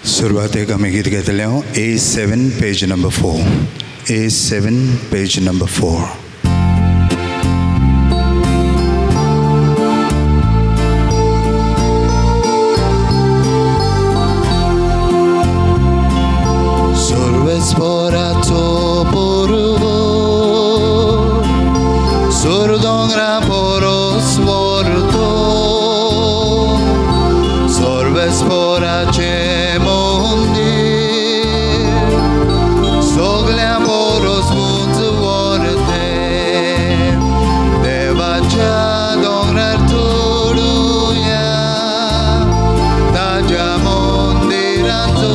सुरवातेक आमी गीत घेतलें A7 page number 4. A7 page number 4. Sporato porvo Surdongra poros vorto Sorve sporace mondi Soglia poros mut vorte Deva cha dongrar turuya Taja mondirantu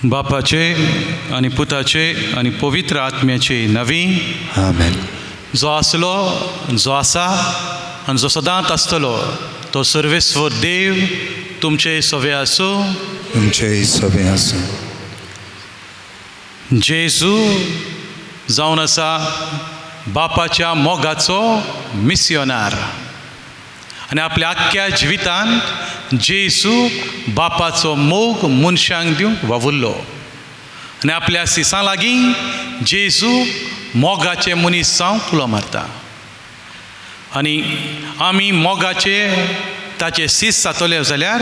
बापाचे आणि पुताचे आणि पवित्र आत्म्याचे नवी आमेन. जो आसलो, जो आसा आनी जो सदांच आसतलो तो सर्वेस्वर देव तुमचे सवे आसूं. तुमचे सवे आसूं. जेजू जावन आसा बापाच्या मोगाचो मिस्योनार आनी आपल्या आख्ख्या जिवितांत जेजू बापाचो मोग मनशांक दिवंक वावुरलो आनी आपल्या सिसां लागीं जेजू मोगाचे मनीस जावंक उलो मारता. आनी आमी मोगाचे ताचे सीस जातले जाल्यार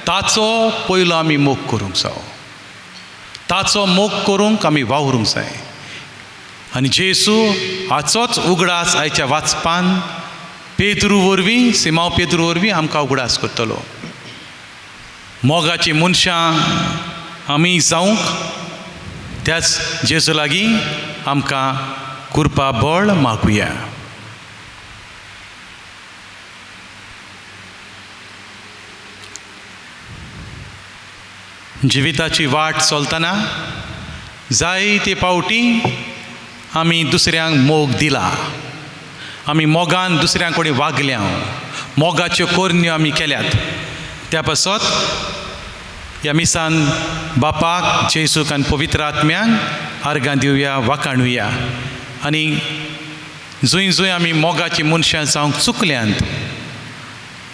ताचो पयलो आमी मोग करूंक जाय. ताचो मोग करूंक आमी वावरूंक जाय. आनी जेजू हाचोच उगडास आयच्या वाचपान पेद्रू वरवीं, सिमांव पेद्रू वरवीं आमकां उगडास करतलो. मोगाची मनशां आमी जावंक त्याच जेजू लागीं आमकां कृपा बळ मागुया. जिविताची वाट चलतना जायते पावटी आमी दुसऱ्यांक मोग दिला. आमी मोगान दुसऱ्यां कडेन वागल्या, मोगाच्यो कोरण्यो आमी केल्यात. त्या पासत ह्या मिसान बापाक, जेजूक आनी पवित्र आत्म्यांक आर्गां दिवया, वाखाणुया. आनी जंय जंय आमी मोगाची मनशां जावंक चुकल्यांत,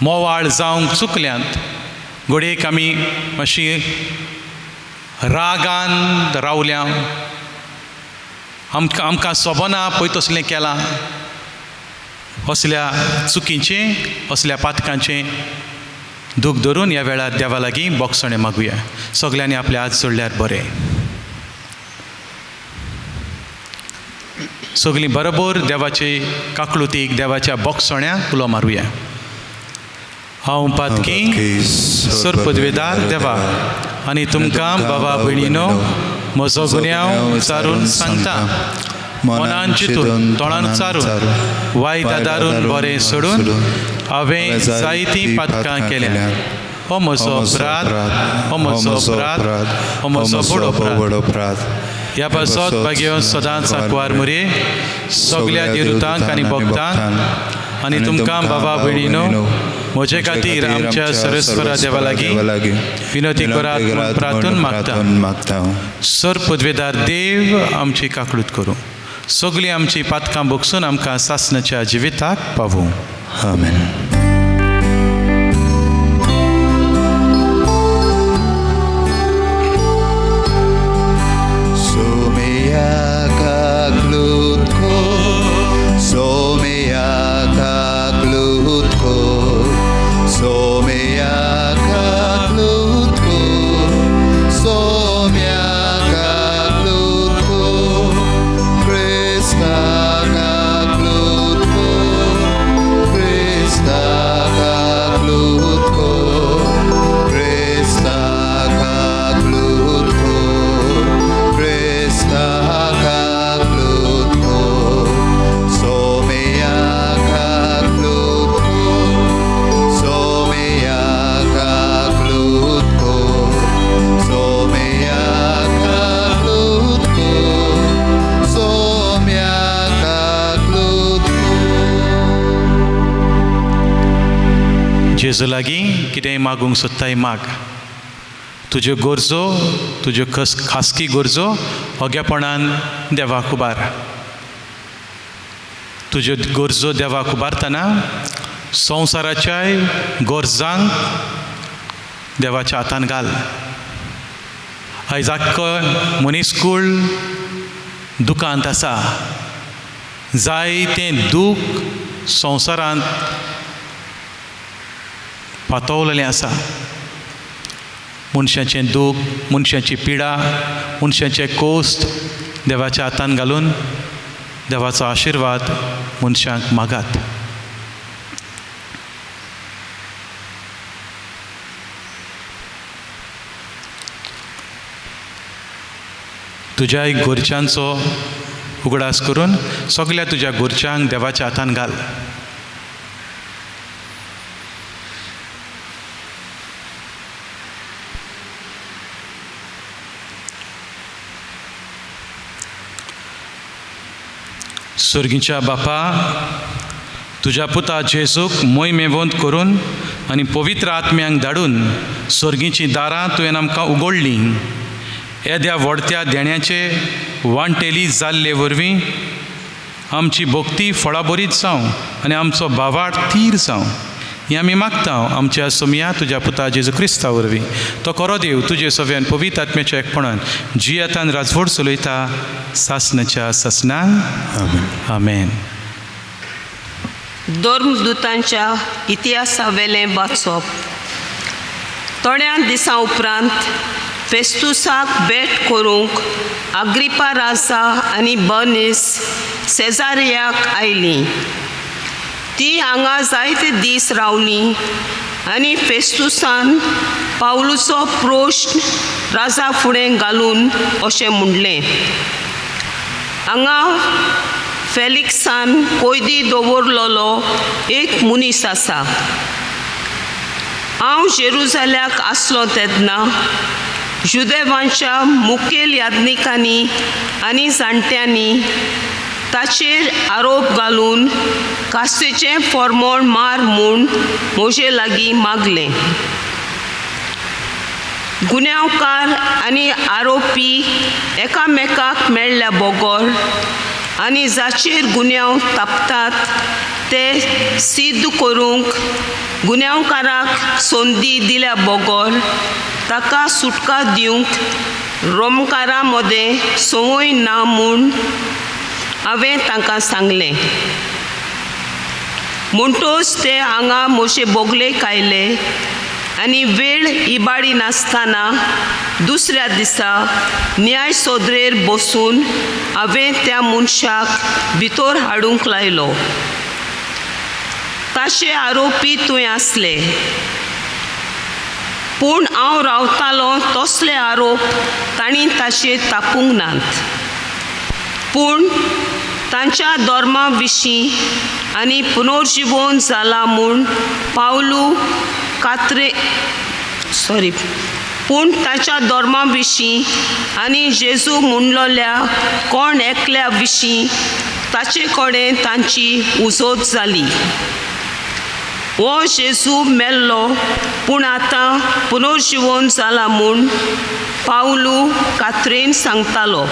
मोवाळ जावंक चुकल्यांत, घडयेक आमी मातशी रागान रावल्या, आमकां सोबना पळय तसलें केलां, असल्या चुकीचें, असल्या पातकांचें दूख धरून ह्या वेळार देवा लागीं बोगसणे मागुया. सगल्यांनी आपले हात जोडल्यार बरें. सगलीं बरोबर देवाचे काकळुतीक, देवाच्या बोगसण्याक उलो मारुया. हांव पातकी सरपदवेदार देवा आनी तुमकां बाबा भयणीनो म्हजो गुन्यांव विचारून सांगता. मनान चिंतून, तोंडान चारून, वायट आदारून बरें सोडून हांवें जायतीं पातकां केल्यात. हो म्हजो अपराध, हो म्हजो अपराध, हो म्हजो बडो अपराध. ह्या पासत भाग्यो सदांच सांकवार मुरे सगल्या देवतांक आनी भक्तांक आनी तुमकां बाबा भयणीनो म्हजे खातीर आमच्या सरस्वरा देवा लागीं विनंती करात म्हूण प्रार्थना मागता. सर पदवेदार देव आमची काकळूत करूं. सगळीं आमची पातकां बोगसून आमकां सासणाच्या जिविताक पावूं. आमेन. Somia जेजू लागीं कितेंय मागूंक सोदताय माग. तुज्यो गरजो, तुज्यो खासगी गरजो ओग्यापणान देवाक उबार. तुज्यो गरजो देवाक उबारतना संवसाराच्याय गरजांक देवाच्या हातान घाल. आयज आख्खो मनीसकूळ दुखांत आसा. जायतें दूख संवसारांत पातळलेलें आसा. मनशाचें दूख, मनशाची पिडा, मनशाचें कोस्त देवाच्या हातान घालून देवाचो आशिर्वाद मनशांक मागात. तुज्याय गोरच्यांचो उगडास करून सगळ्या तुज्या गोरच्यांक देवाच्या हातान घाल. स्वर्गीच्या बापा, तुज्या पुता जेजूक मोहिमेवंत करून आनी पवित्र आत्म्यांक धाडून स्वर्गीचीं दारां तुवें आमकां उगडलीं. येद्या व्हडत्या देण्याचे वांटेली जाल्ले वरवीं आमची भक्ती फळाबरीत जावं आनी आमचो भावार्थ थीर जावं हें आमी मागता आमच्या सोमया तुज्या पुता जेजू क्रिस्ता वरवीं. तो खरो देव तुजे सव्यान पवित्र आत्म्याच्या एकपणान जियेतान राजवट चलयता सासनाच्या सासनान. आमेन. धर्मदूतांच्या इतिहासा वेलें वाचप. थोड्या दिसां उपरांत फेस्तुसाक भेट करूंक अग्रिपा राजा आनी बर्निस सेजारियाक आयलीं. ती हांगा जायते दीस रावलीं आनी फेस्तुसान पावलुचो प्रोश्न राजा फुडें घालून अशें म्हणलें, हांगा फेलिक्सान कोयदी दवरलेलो एक मनीस आसा. हांव जेरुसल्याक आसलो तेन्ना जुदेवांच्या मुखेल याज्ञिकांनी आनी जाणट्यांनी ताचेर आरोप घालून कास्तेचें फॉर्मोण मार म्हूण म्हजे लागीं मागलें. गुन्यांवकार आनी आरोपी एकामेकाक मेळ्ळ्या बगर आनी जाचेर गुन्यांव तापतात ते सिद्ध करूंक गुन्यांवकाराक संदी दिल्या बगर ताका सुटका दिवंक रोमकारां मदें संवय ना म्हूण हांवें तांकां सांगलें. म्हणटच ते हांगा म्हजे बोगलेक आयले आनी वेळ इबाडी नासतना दुसऱ्या दिसा न्याय सोदरेर बसून हांवें त्या मनशाक भितर हाडूंक लायलो. ताचे आरोपी थंय आसले, पूण हांव रावतालो तसले आरोप तांणी ताचेर तापूंक नात. पूण तांच्या धर्मा विशीं आनी पुनर्जीवन जाला म्हूण पूण ताच्या धर्मा विशीं आनी जेजू म्हणलोल्या कोण एकल्या विशीं ताचे कडेन तांची उजत जाली. हो जेजू मेल्लो पूण आतां पुनर्जीवन जाला म्हूण पावलू कात्रेन सांगतालो.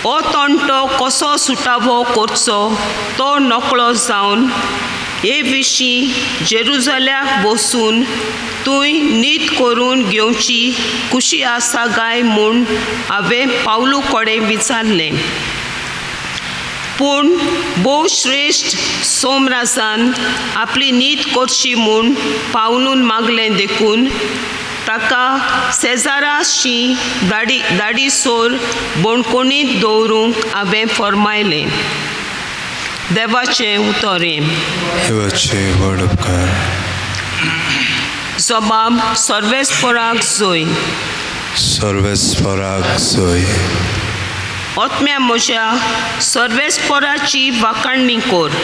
हो तंटो कसो सुटावो करचो तो नकळो जावन हे विशीं जेरुसल्याक बसून थंय न्हीद करून घेवची कुशी आसा काय म्हूण हांवें पावलू कडेन विचारलें. पूण भोव श्रेश्ठ सोमराजान आपली न्हीद करची म्हूण पावलून मागलें देखून ताका सेजाराशी धाडीसोर बोणकोणींत दवरूंक हांवें फरमायलें. देवाचें उतोरें. देवाचे व्हड उपकार. जबाब सर्वेस्पराक जोय. सर्वेस्पराक जोय. आत्म्या म्हज्या सर्वेस्पराची वाखाणणी कर.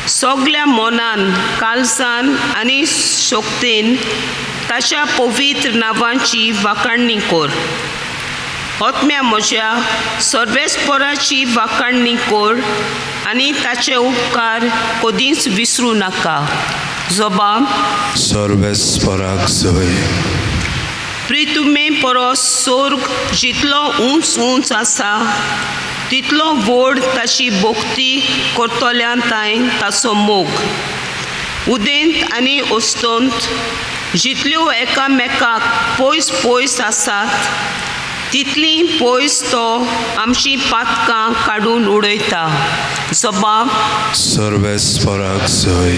सगळ्या मनान काळजान आनी शक्तीन ताच्या पवित्र नांवांची वाखाणणी कर. आत्म्या म्हज्या सर्वेस्पराची वाखाणणी कर आनी ताचे उपकार कधीच विसरूं नाका. जबाब सर्वेस्पराक जय. प्रितुमे परस स्वर्ग जितलो उंच आसा तितलो व्हड ताची भोक्ती करतल्यान तांय ताचो मोग. उदेंत आनी ओस्तोंत जितल्यो एकामेकाक पयस पयस आसात तितली पयस तो आमची पातकां काडून उडयता. जबाब सर्वेस्पराक जय.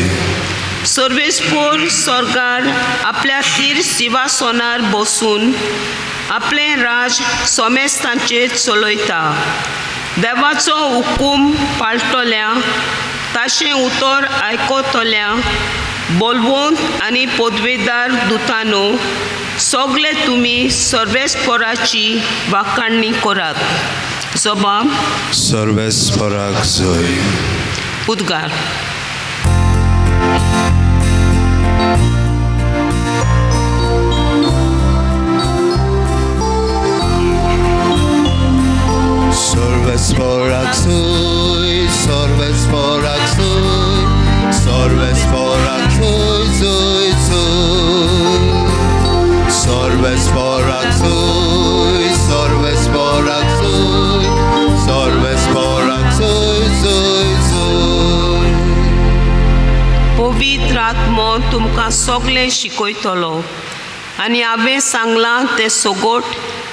सर्वेस्पोर स्वर्गार आपल्या तीर सिंहासनार बसून आपलें राज सोमेस्तांचेर चलयता. देवाचो हुकूम पाळटल्या ताशें उतर आयकतल्या बोलवंत आनी पदवेदार दुतांनो, सगळे तुमी सर्वेस्पराची वाखाणणी करात. जबाब सर्वेस्पराक जय. उद्गार. सर्वेस्पराक जय, सर्वेस्पराक जय, सर्वेस्पराक जय जय जय. सर्वेस्पराक जय, सर्वेस्पराक जय, सर्वेस्पराक जय जय जय. पवित्र आत्मो तुमकां सगळें शिकयतलो आनी हांवें सांगलां तें सगोट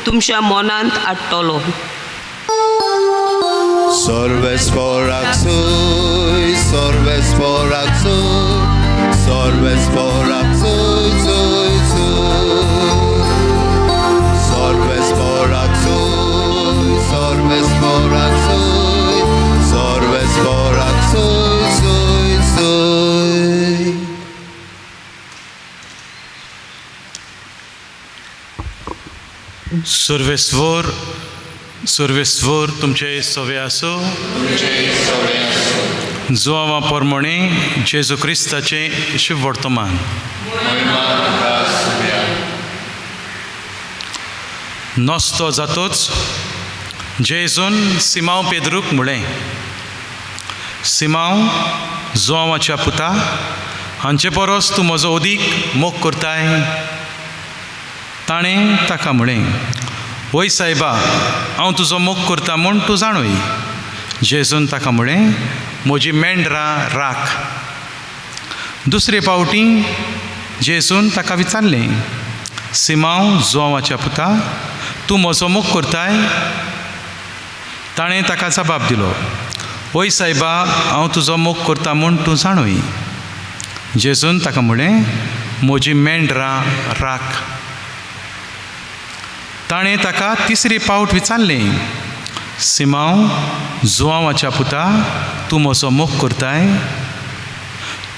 तुमच्या मनांत हाडटलो. सर्वेस्पराक जय, सर्वेस्पराक जय, सर्वेस्पराक जय जय जय. सर्वेस्पराक जय, सर्वेस्पराक जय, सर्वेस्पराक जय जय जय. सर्वेस्वर तुमचे सवे आसो. जोवा परमणे जेजू क्रिस्ताचे शुभ वर्तमान. नस्तो जातोच जेजून सिमांव पेद्रूक म्हळें, सिमांव जोवाच्या पुता, हांचे परस तूं म्हजो अदीक मोग करताय. ताणें ताका म्हळें, वय सायबा, हांव तुजो मोग करता म्हूण तूं जाणय. जेजून ताका म्हळें, म्हजी मेंढरां राख. दुसरे फावटी जेजून ताका विचारलें, सिमांव जोवाच्या पुता, तूं म्हजो मोग करताय? ताणें ताका जबाब दिलो, वय सायबा, हांव तुजो मोग करता म्हूण तूं जाणय. जेजून ताका म्हळें, म्हजी मेंढरां राख. ताणें ताका तिसरी फावट विचारलें, सिमांव जोवाच्या पुता, तूं म्हजो मोग करताय?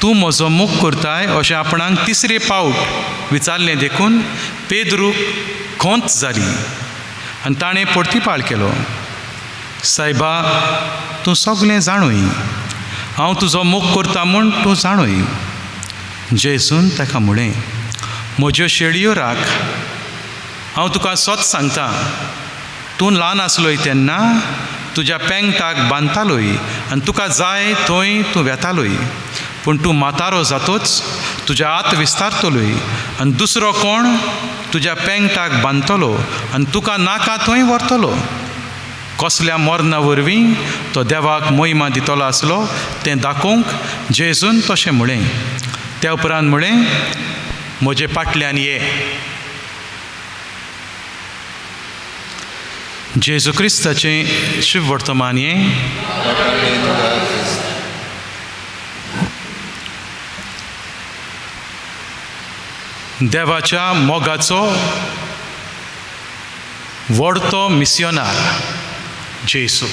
तूं म्हजो मोग करताय अशें आपणाक तिसरे फावट विचारलें देखून पेद्रूक खोंत जाली आनी ताणें परतीपाळ केलो, सायबा, तूं सगळें जाणय, हांव तुजो मोग करता म्हूण तूं जाणय. जेजून ताका म्हळें, म्हज्यो शेळयो राख. हांव तुका सोत सांगता, तूं ल्हान आसलोय तेन्ना तुज्या पेंगटाक बांदतालोय आनी तुका जाय थंय तूं वेतालोय. पूण तूं म्हातारो जातोच तुज्या हात विस्तारतलोय आनी दुसरो कोण तुज्या पेंगटाक बांदतलो आनी तुका नाका थंय व्हरतलो. कसल्या मरणा वरवीं तो देवाक महिमा दितलो आसलो तें दाखोवंक जेजून तशें म्हळें. त्या उपरांत म्हळें, म्हजे फाटल्यान ये. जेजू क्रिस्ताचें शुभ वर्तमान हें. देवाच्या मोगाचो व्हडतो मिस्योनार जेसू.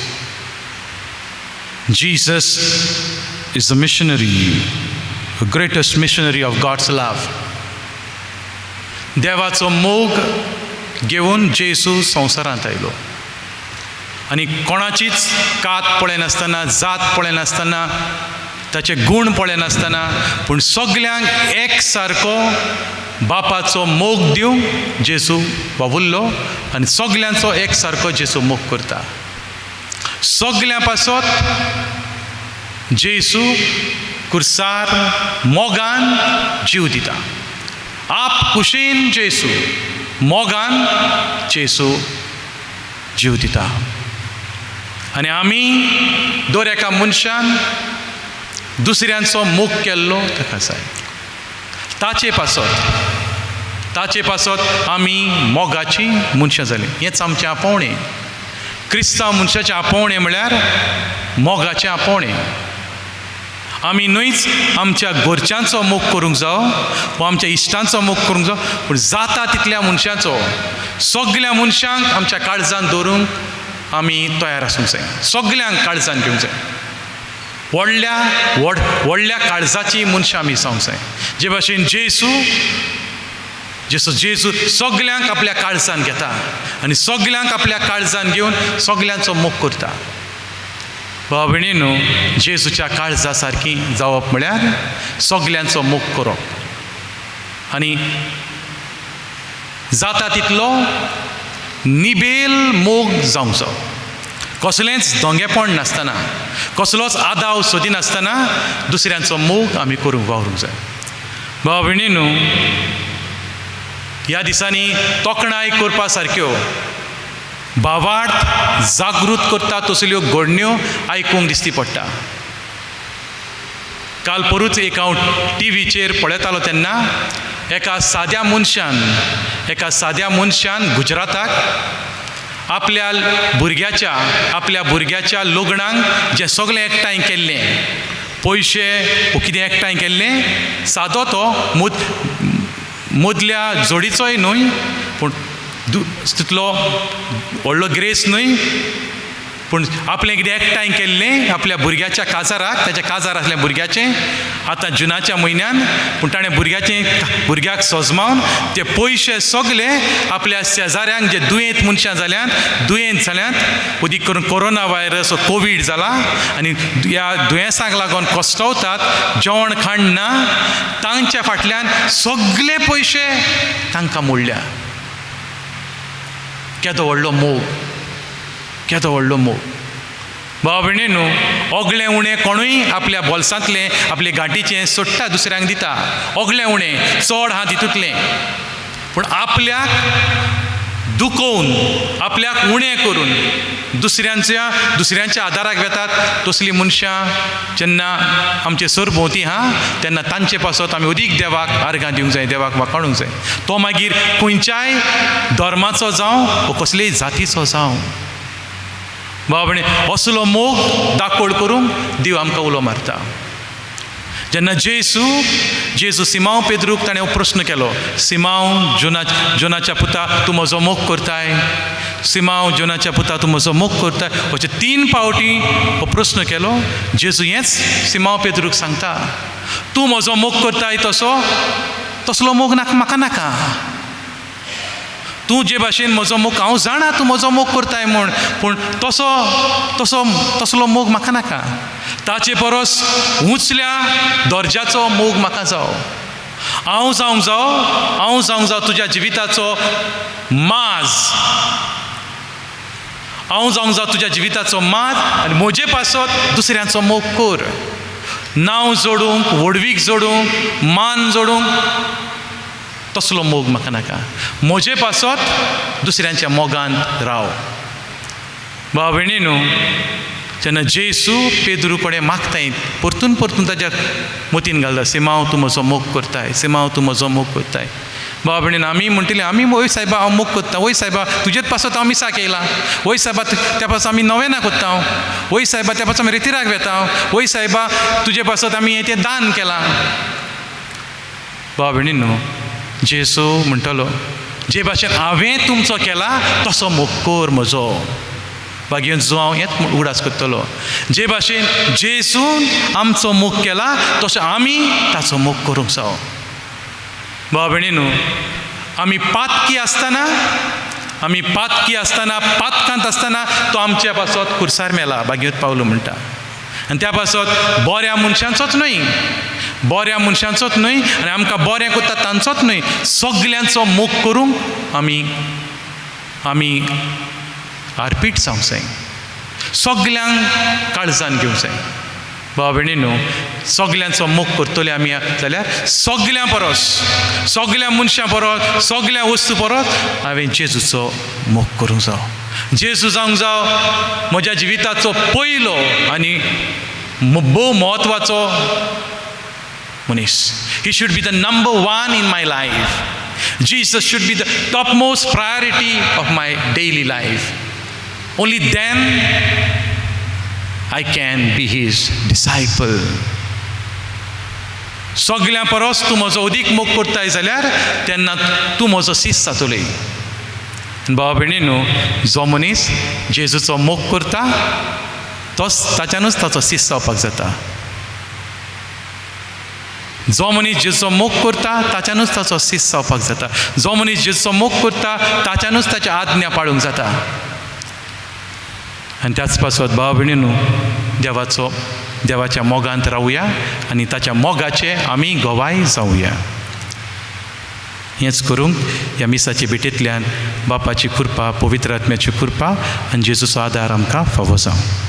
Jesus is the missionary, the greatest missionary of God's love. देवाचो मोग घेवन जेसू संवसारांत आयलो आनी कोणाचीच कात पळयनासतना, जात पळयनासतना, ताचे गूण पळयनासतना, पूण सगल्यांक एक सारको बापाचो मोग दिवंक जेसू वावुरलो आनी सगल्यांचो एक सारको जेसू मोग करता. सगल्या पासत जेसू कुर्सार मोगान जीव दिता. आप कुशीन जेसू, मोगान जेसू जीव दिता. आनी आमी दर एका मनशान दुसऱ्यांचो मोग केल्लो ताका जाय. ताचे पासत आमी मोगाची मनशां जालीं. हेंच आमचें आपोवणें. क्रिस्तांव मनशाचें आपोवणें म्हळ्यार मोगाचें आपोवणें. आमी न्हयच आमच्या घरच्यांचो मोग करूंक जावो वा आमच्या इश्टांचो मोग करूंक जावो, पूण जाता तितल्या मनशांचो, सगल्या मनशांक आमच्या काळजांत दवरूंक आमी तयार आसूंक जाय. सगल्यांक काळजांत घेवंक जाय. व्हडल्या काळजाची मनशां आमी जावंक जाय. जे भाशेन जेजू सगल्यांक आपल्या काळजांत घेता आनी सगल्यांक आपल्या काळजांत घेवन सगल्यांचो मोग करता. भाव भयणीनो, जेजूच्या काळजा सारकी जावप म्हळ्यार सगल्यांचो मोग करप आनी जाता तितलो निबेल मोग जावंक जाय. कसलेंच दोंगेपण नासतना, कसलोच आदाव सोदिनासतना दुसऱ्यांचो मोग आमी करूंक वावरूंक जाय. भाव भयणीनो, ह्या दिसांनी तोखणाय करपा सारक्यो भावार्थ जागृत करता तसल्यो घडण्यो आयकूंक दिसती पडटा. काल परूच एक हांव टीव्हीचेर पळयतालो तेन्ना एका साद्या मनशान गुजराताक आपल्या भुरग्याच्या लग्नाक जें सगळें एकठांय केल्लें, पयशे कितें एकठांय केल्लें, सादो तो मदल्या जोडीचोय न्हय, पूण तितलो व्हडलो ग्रेस न्हय, पूण आपलें कितें एकठांय केल्लें आपल्या भुरग्याच्या काजाराक, ताचें काजार आसलें भुरग्याचें आतां जुनाच्या म्हयन्यान, पूण ताणें भुरग्याक सजमावन ते पयशे सगळे आपल्या शेजाऱ्यांक जे दुयेंत जाल्यांत उदीक करून कोरोना व्हायरस कोवीड जाला आनी ह्या दुयेंसाक लागून कश्टवतात, जेवण खाण ना, तांच्या फाटल्यान सगळे पयशे तांकां मोडल्या. केदो व्हडलो मोग. भाव भयणीनो, ओगलें उणें कोणूय आपल्या बोल्सांतलें आपले गांठीचें सोडटा दुसऱ्यांक दिता. ओगलें उणें चड हा तितूंतलें, पूण आपल्याक दुखोवन, आपल्याक उणें करून दुसऱ्यांच्या आदाराक वेतात तसलीं मनशां जेन्ना आमचे सरभोंवती तेन्ना तांचे पासत आमी अदीक देवाक आर्गां दिवंक जाय, देवाक वाखाणूंक जाय. तो मागीर खंयच्याय धर्माचो जावं वा कसलेय जातीचो जावं. भाव भयणी, असलो मोग दाखोड करूंक देव आमकां उलो मारता. जेन्ना जेजू सिमांव पेद्रूक ताणें हो प्रश्न केलो, सिमांव जोनाच्या पुता, तूं म्हजो मोग करताय? सिमांव जोनाच्या पुता, तूं म्हजो मोग करताय? अशें 3 फावटी हो प्रश्न केलो. जेजू हेंच सिमांव पेद्रूक सांगता, तूं म्हजो मोग करताय तसलो मोग म्हाका नाका. तूं जे भाशेन म्हजो मोग, हांव जाणा तूं म्हजो मोग करताय म्हूण, पूण तसलो मोग म्हाका नाका. ताचे परस उंचल्या दर्ज्याचो मोग म्हाका जावो. हांव जावंक जावं तुज्या जिविताचो माज. हांव जावंक जावं तुज्या जिविताचो माज आनी म्हजे पासत दुसऱ्यांचो मोग कर. नांव जोडूंक, व्हडवीक जोडूंक, मान जोडूंक तसलो मोग म्हाका नाका. म्हजे पासत दुसऱ्यांच्या मोगांत राव. भाव भयणीनो, जेन्ना जेजू पेद्रू कडेन मागताय, परतून ताच्या मतीन घालता, सिमांव तूं म्हजो मोग करताय, सिमांव तूं म्हजो मोग करताय. भाव भयणीन, आमी म्हणटले, आमी वय सायबा हांव मोग करता, वय सायबा तुजेच पासत हांव मिसाक येयला, वय सायबा त्या पासत आमी नवेना करता, वय सायबा त्या पासत आमी रितीराक वेता, वय सायबा तुजे पासत आमी तें दान केलां. भाव भयणीनो, जेजू म्हणटलो, जे भाशेन हांवें तुमचो केला तसो मोग कर म्हजो. बागेन जो हांव हेंच उगडास करतलो. जे भाशेन जेजून आमचो मोग केला तसो आमी ताचो मोग करूंक जावो. भाव भयणीनो, आमी पातकी आसतना पातकांत आसतना तो आमच्या पासत कुर्सार मेला, बागेंत पावलो म्हणटा. आनी त्या पासत बऱ्या मनशांचोच न्हय आनी आमकां बरें करता तांचोच न्हय, सगल्यांचो मोग करूंक आमी आर्पीट जावंक जाय. सगल्यांक काळजान घेवंक जाय. भाव भयणीनो, सगल्यांचो मोग करतले आमी जाल्यार सगल्यां परस, सगल्या मनशां परस, सगल्या वस्तू परस हांवें जेजूचो मोग करूंक जाय. जेजू जावंक जाय म्हज्या जिविताचो पयलो आनी भोव म्हत्वाचो मनीस. He should be the number one in my life. Jesus should be the topmost priority of my daily life. Only then I can be his disciple. सगल्या परस तूं म्हजो अदीक मोग करताय जाल्यार तेन्ना तूं म्हजो शिष्य जातोली. भाव भयणीनो, जो मनीस जेजूचो मोग करता तोच ताच्यानूच ताचो शिष्य जावपाक जाता. जो मनीस जेजूचो मोग करता ताच्यानूच ताचो शिष्य जावपाक जाता. जो मनीस जेजूचो मोग करता ताच्यानूच ताच्या आज्ञा पाळूंक जाता. आनी त्याच पासत भाव भयणीनो, देवाच्या मोगांत रावुया आनी ताच्या मोगाचे आमी गवाय जावुया. हेंच करूंक ह्या मिसाचे भेटेंतल्यान बापाची कृपा, पवित्र आत्म्याची कृपा आनी जेजूचो आदार आमकां फावो जावं.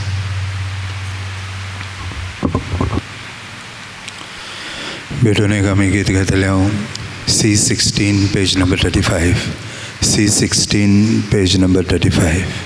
भेटून एक आमी गीत घेतलें हांव C16 page number 35. C16 page number 35.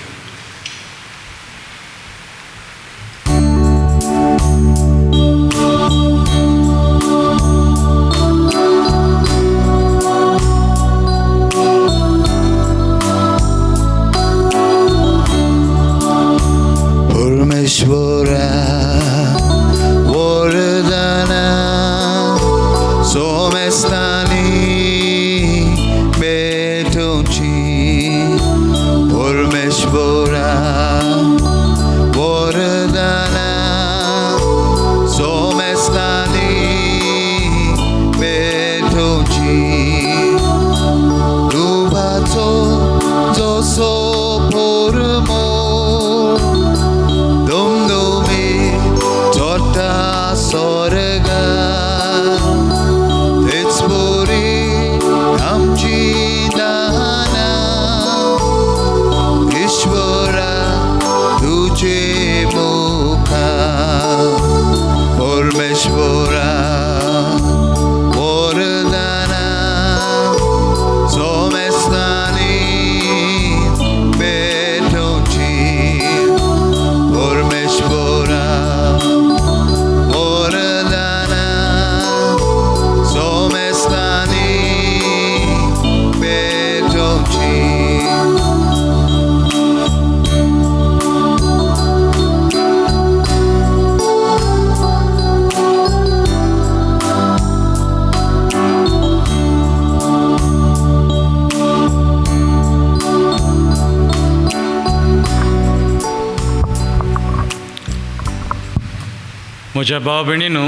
म्हज्या भाव भयणीनो,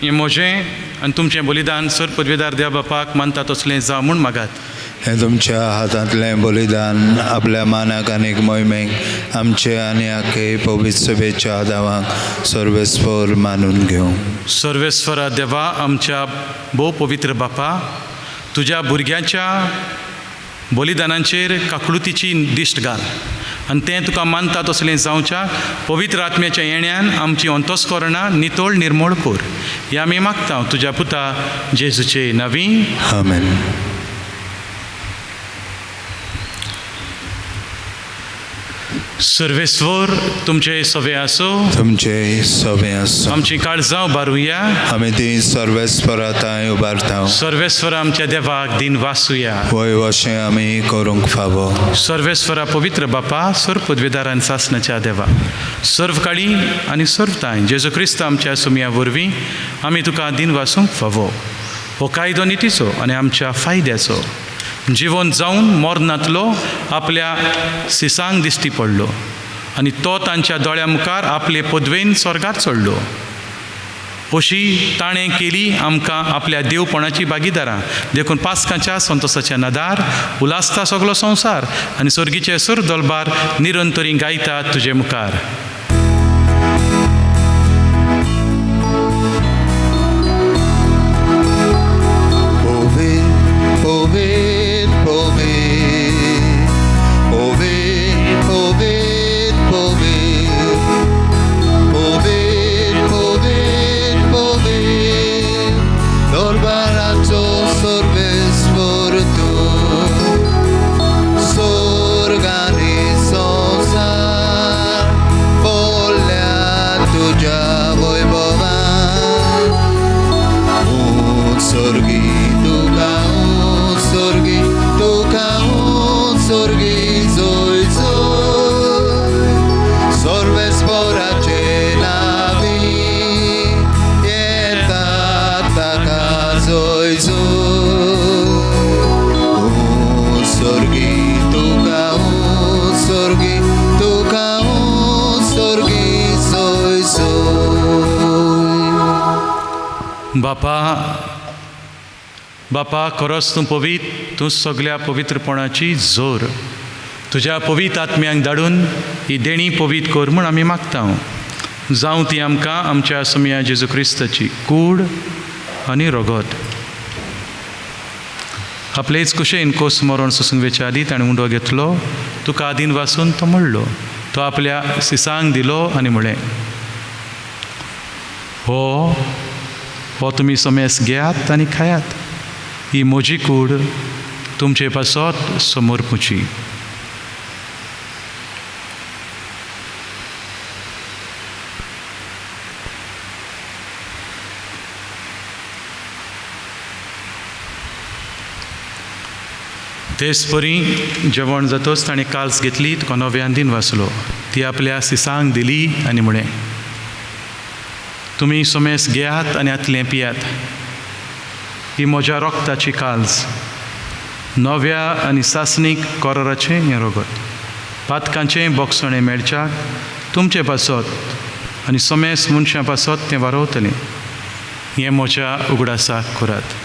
हें म्हजें आनी तुमचें बलिदान सर पदवेदार देव बापाक मानता तसलें जावं म्हूण मागात. हें तुमच्या हातांतलें बलिदान आपल्या मानाक आनीक मोहिमेक आमचे आनी आखे पवित्र सभेच्या आदावाक सर्वेस्पर मानून घेवं. सर्वेस्वरा देवा, आमच्या भोव पवित्र बापा, तुज्या भुरग्याच्या बलिदानांचेर काकळुतीची दिश्ट घाल आनी तें तुका मानता तसलें जावच्या पवित्र आत्म्याच्या येण्यान आमची अंतस्करणां नितळ निर्मळ कर. हें आमी मागता तुज्या पुता जेजूचे नांवी. आमेन. सर्वेस्वर तुमचे सवे आसो. तुमचे सवे आसो. आमची काळजां उबारुया. आमी ती सर्वेस्पराताय उबारता. सर्वेस्वर आमच्या देवाक दिन वासुया. वय अशें आमी करूंक फावो. सर्वेस्वरा पवित्र बापा, सर्व पदवेदार आनी सासणाच्या देवा, सर्व काळी आनी सर्व ताय जेजू क्रिस्त आमच्या सुमया वरवीं आमी तुका दिन वासूंक फावो. हो कायदो नितीचो आनी आमच्या फायद्याचो जिवन जावन मरणांतलो आपल्या सिसांक दिश्टी पडलो आनी तो तांच्या दोळ्या मुखार आपले पदवेन स्वर्गार चडलो. अशी ताणें केली आमकां आपल्या देवपणाची भागीदारां देखून पास्काच्या संतोसाच्या नदार उलासता सगलो संवसार आनी सर्गीचे सूर दलबार निरंतरी गायता तुजे मुखार. Povid, बापा खरोच तूं तूं सगळ्या पवित्रपणाची जोर तुज्या पवित्र आत्म्यांक धाडून ही देणी पवित्र कर म्हूण आमी मागता जावं ती आमकां आमच्या सुमया जेजू क्रिस्ताची कूड आनी रगत. आपलेच कुशेन कोस मरण सोसूंक वेच्या आदी ताणें उंडो घेतलो, तुका आदीन वासून तो म्हणलो, तो आपल्या सिसांक दिलो आनी म्हळें, हो तुमी समेस घेयात आनी खायात, ही म्हजी कूड तुमचे पासत समोर पुची. तेच परी जेवण जातोच ताणें काल्स घेतली, तुका नव्यान दिन वाचलो, ती आपल्या सिसांक दिली आनी म्हळें, तुमी समेस घेयात आनी आतलें पियात, ही म्हज्या रोगताची काल्स, नव्या आनी सासणीक कोराराचें हें रगत, पातकांचें बोगसणें मेळच्याक तुमचे पासत आनी समेस मनशां पासत तें वारोवतलें, हें म्हज्या उगडासाक करात.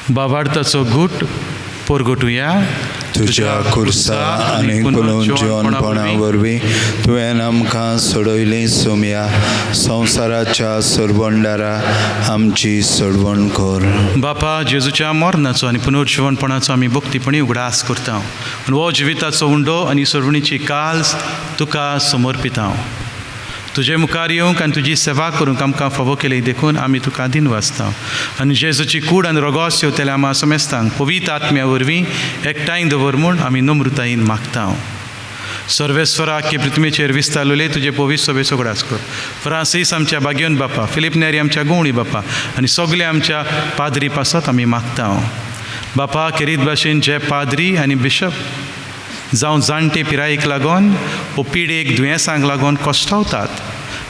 बावार्थाचो गूट पोरगोटुया. तुज्या खुर्सा आनी पुनर्जीवनपणा वरवीं तुवें आमकां सोडयली सोम्या, संवसाराच्या सोडवणदारा आमची सोडवण कर. बापा जेजूच्या मरणाचो आनी पुनर्जीवनपणाचो आमी भक्तीपणी उगडास करता, आनी हो जिविताचो उंडो आनी सोडवणीची काल्स तुका समर्पिता. तुजे मुखार येवंक आनी तुजी सेवा करूंक आमकां फावो केली देखून आमी तुका आदीन वाचता, आनी जेजूची कूड आनी रगत शेवतेल्या आमा समेस्तांक पवित्र आत्म्या वरवीं एकठांय दवर म्हूण आमी नम्रतायेन मागता. सर्वेस्वरा की पृथ्वीचेर विस्तारलेले तुजे पवित्र सभे सोगडास कर. फ्रांसीस आमच्या बागेवन बापा, फिलीप नेरी आमच्या गोवणी बापा आनी सगळे आमच्या पाद्री पासत आमी मागता. बापा खेरीत भाशेन जे पाद्री आनी बिशप जावं जाणटे पिरायेक लागून वो पिडेक दुयेंसांक लागून कश्टावतात,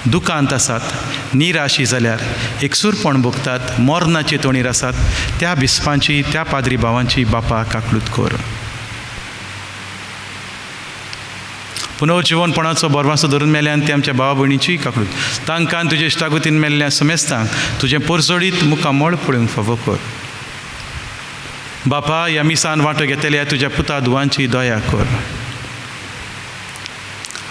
दुखांत आसात, निराशी जाल्यार एकसूरपण भोगतात, मरणाची तोणीर आसात, त्या बिस्पांची त्या पाद्री भावांची बापा काकलूत कर. पुनर्जीवनपणाचो बरवासो धरून मेल्यान ते आमच्या भावा भयणीची काकलूत, तांकां तुजे इश्टागतीन मेल्ल्या समेस्तांक तुजें परसोडीत मुखामळ पळोवंक फावो कर. बापा ह्या मिसान वांटो घेतल्या तुज्या पुता दुवांची दया कर.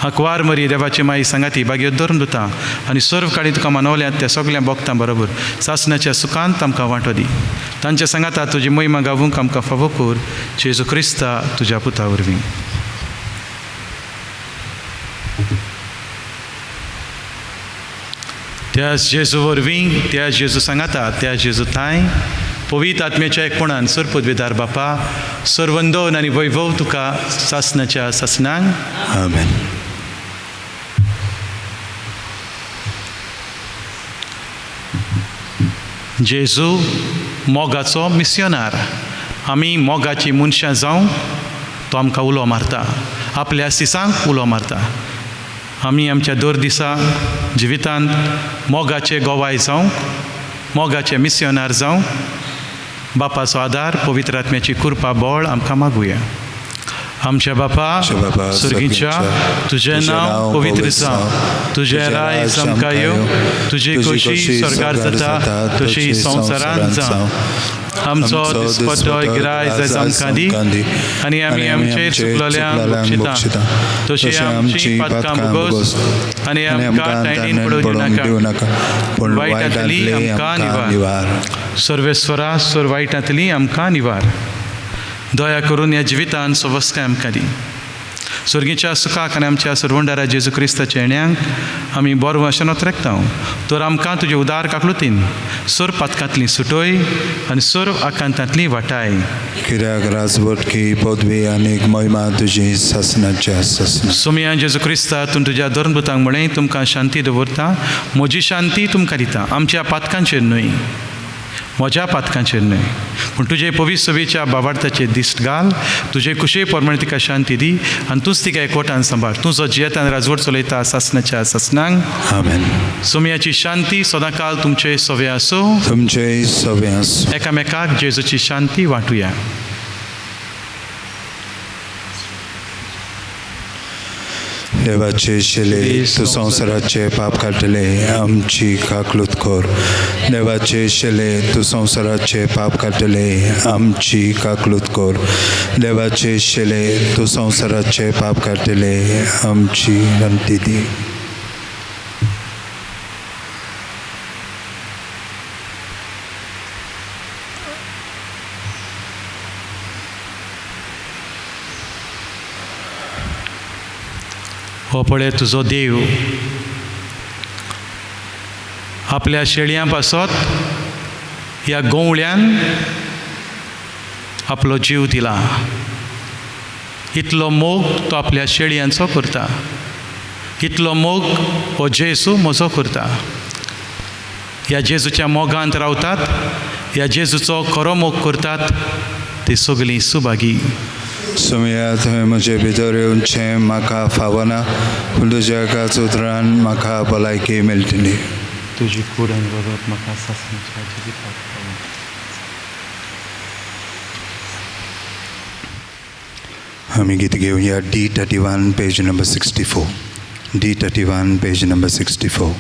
हकवार मरी देवाची माई सांगाती बागेत धरून दिता आनी सर्व काळी तुका मानवल्यात त्या सगळ्या भक्तां बरोबर सासणाच्या सुखांत आमकां वांटो दी. तांच्या सांगाता तुजी महिमा गावूंक आमकां फावो कर, जेजू क्रिस्ता तुज्या पुता वरवीं. त्या जेजू वरवीं, त्या जेजू सांगाता, त्या जेजू ताय पवित्र आत्म्याच्या एकपणान सर पदवेदार बापा सर्वंदोन आनी वैभव तुका सासणाच्या सासणांक. आमेन. जेजू मोगाचो मिस्योनार, आमी मोगाची मनशां जावं तो आमकां उलो मारता, आपल्या सिसांक उलो मारता. आमी आमच्या दर दिसा जिवितांत मोगाचे गोवाय जावं, मोगाचे मिस्योनार जावं, बापाचो आदार पवित्र आत्म्याची कृपा बोळ आमकां मागुया. आमच्या बापा सुर्गीच्या तुजें नांव पवित्र जावं, तुजें रायज आमकां येवं, तुजी खोशी स्वर्गार जाता तशी संवसारांत जावं. आमचो दिसपट्टो गिराय आयज आमकां दी, आनी आमी आमचेर चुकलोल्यांक बक्षिता तशी आमची पातकां भोगोस, आनी आमकां टायणीन पडोवंक दिवं नाका, पूण वायटांतली आमकां निवार. सर्वेस्वरा सर वायटांतली आमकां निवार. दया करून ह्या जिवितांत सवस्काय आमकां दी. स्वर्गीच्या सुखाक आनी आमच्या सर्वंडारा जेजू क्रिस्ताच्या येण्याक आमी बरो भाशेन वतरेकता. तर आमकां तुजे उदार काकलुतीन सर पातकांतली सुटोय आनी सर आकांतांतली वाटाय. कित्याक राजवटकी पदवी आनी महिमा तुजी सासणाच्या सासना. सुमया जेजू क्रिस्ता तूं तुज्या धर्मभुतांक म्हळें तुमकां शांती दवरता, म्हजी शांती तुमकां दिता. आमच्या पातकांचेर न्हय, म्हज्या पातकांचेर न्हय, पूण तुजे पवित्र सभेच्या बाबार्थाचेर दिश्ट घाल. तुजे कुशे प्रमाणे तिका शांती दी आनी तूंच तिका एकवटान सांबाळ. तूं जो जियेतान राजवट चलयता सासणाच्या सासणांक. आमेन. सुमयाची शांती सदांकाल तुमचे सवे आसूं. तुमचेय सवे आसूं. एकामेकाक जेजूची शांती वांटुया. देवाचे शेले तू संसाराचे पाप काढले आमची काकलूत कर. देवाचे शेले तू संसाराचे पाप काढले आमची काकलूत कर. देवाचे शेले तू संसाराचे पाप काढले आमची शांती दी. हो पळय तुजो देव आपल्या शेळयां पासत ह्या गोवळ्यान आपलो जीव दिला. इतलो मोग तो आपल्या शेळयांचो करता. इतलो मोग हो जेजू म्हजो करता. ह्या जेजूच्या मोगांत रावतात. ह्या जेजूचो खरो मोग करतात ती सगळीं सुभागी. सुमया थंय म्हजे भितर येवचें म्हाका फावना पूण तुज्या एकाच उतरान म्हाका भलायकी मेळटली. तुजी कुडन रगत म्हाका सासणेच्या जिविताक आमी गीत घेवया D31 page number 64. D31 page number 64.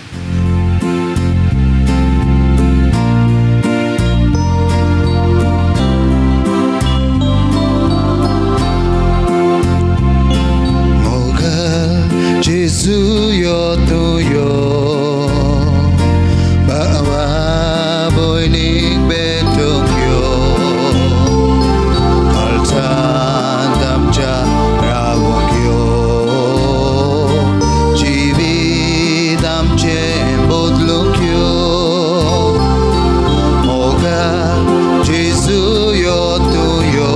Jesuyo tuyo bawa boining betongyo kaltan damja rawogyo jivi damje bodlokyo moga Jesuyo tuyo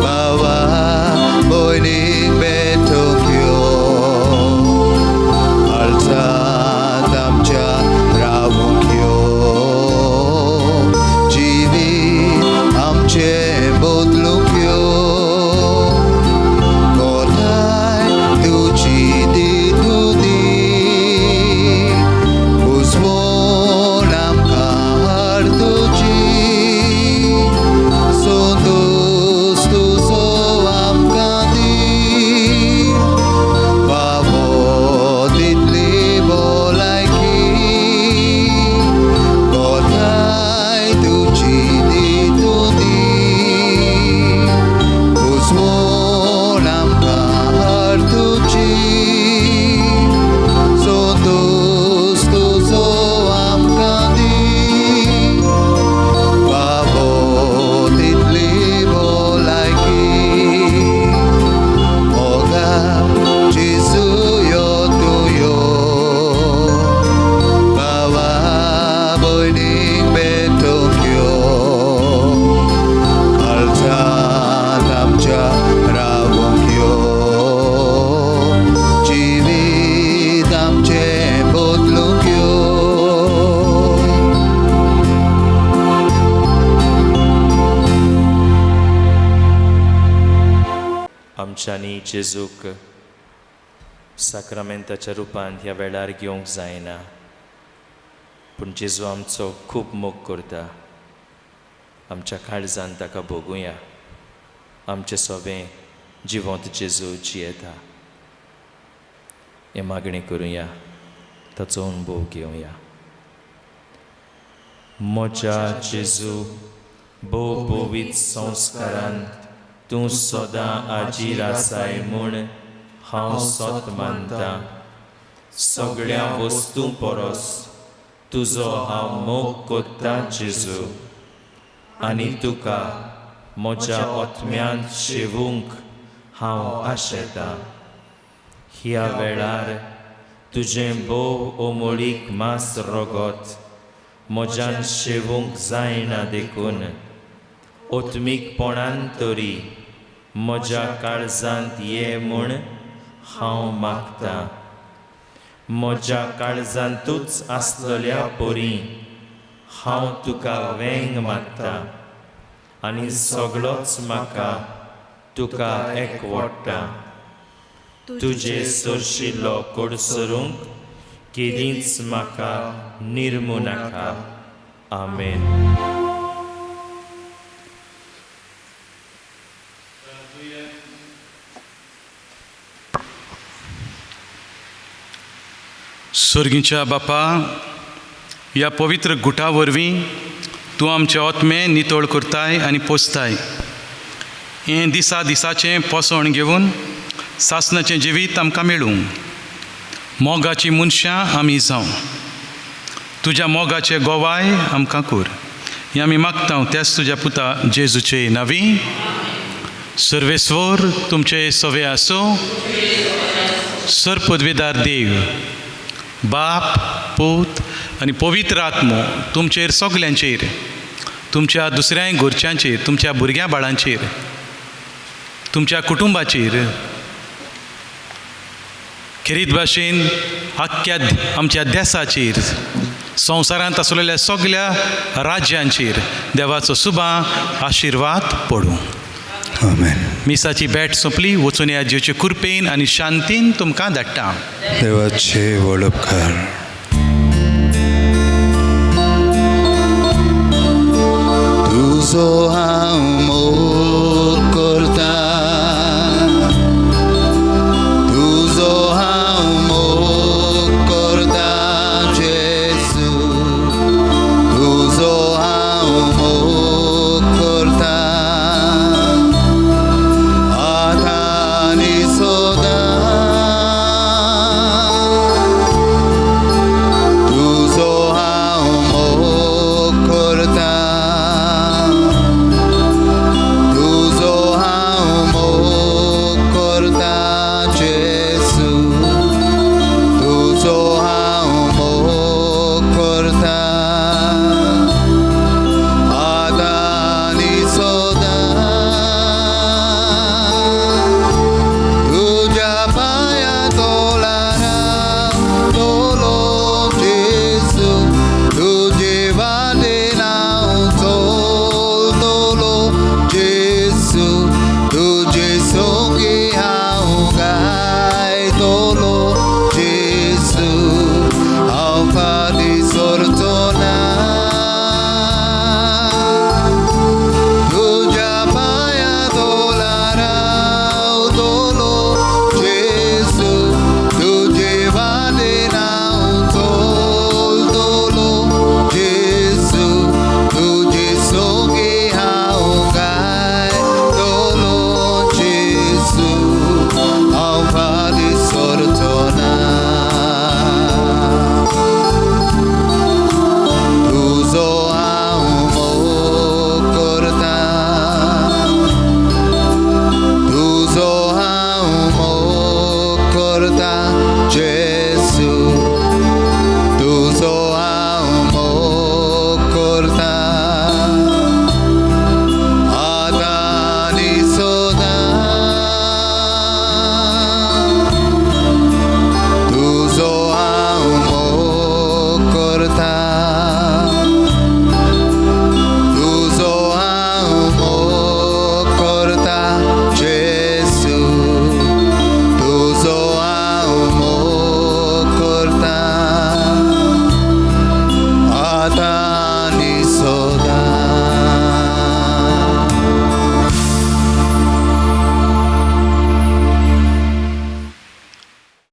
bawa boining betongyo आमच्यांनी जेजूक साक्रामेंताच्या रुपान ह्या वेळार घेवंक जायना, पूण जेजू आमचो खूब मोग करता. आमच्या काळजान ताका भोगुया. आमचें सोबें जिवंत जेजू जियेता. हे मागणी करुया, ताचो अनुभव घेवया. म्हज्या जेजू भोव पवित्र संस्कारांत तूं सदां आजीर आसाय म्हूण हांव सत मानता. सगळ्या वस्तू परस तुजो हांव मोग कोत्ता जेजू, आनी तुका म्हज्या आत्म्यांत शेवूंक हांव आशेतां. ह्या वेळार तुजें भोव ओमळीक मास रगत म्हज्यान शेवूंक जायना देखून ओत्मीकपणान तरी म्हज्या काळजांत ये म्हूण हांव मागतां. म्हज्या काळजांतूच आसलेल्या परी हांव तुका वेंग मागतां, आनी सगळोच म्हाका तुका एकवडटा. तुजे सरशिल्लो कोडसरूंक केदींच म्हाका निर्मू नाका. आमेन. स्वर्गीच्या बापा, ह्या पवित्र गुटा वरवीं तूं आमचे आत्मे नितळ करताय आनी पोसताय. हें दिसाचें पोसण घेवन सासणाचें जिवीत आमकां मेळूं. मोगाची मनशां आमी जावं. तुज्या मोगाचें गोवाय आमकां कर. हें आमी मागता त्याच तुज्या पुता जेजूचे नांवी. सर्वेस्वर तुमचे सवे आसो. सरपदवेदार देव, बाप, पूत आनी पवित्र आत्मो तुमचेर सगल्यांचेर, तुमच्या दुसऱ्याय घरच्यांचेर, तुमच्या भुरग्यां बाळांचेर, तुमच्या कुटुंबाचेर, खेरीत भाशेन आख्ख्या आमच्या देशाचेर, संवसारांत आसलेल्या सगल्या राज्यांचेर देवाचो सुभां आशिर्वाद पडूं. आमेन. मिसाची बॅट सोंपली. वचून ह्या जीवचे कृपेन आनी शांतीन तुमकां धाडटा. देवाचे व्हड उपकार. तुजो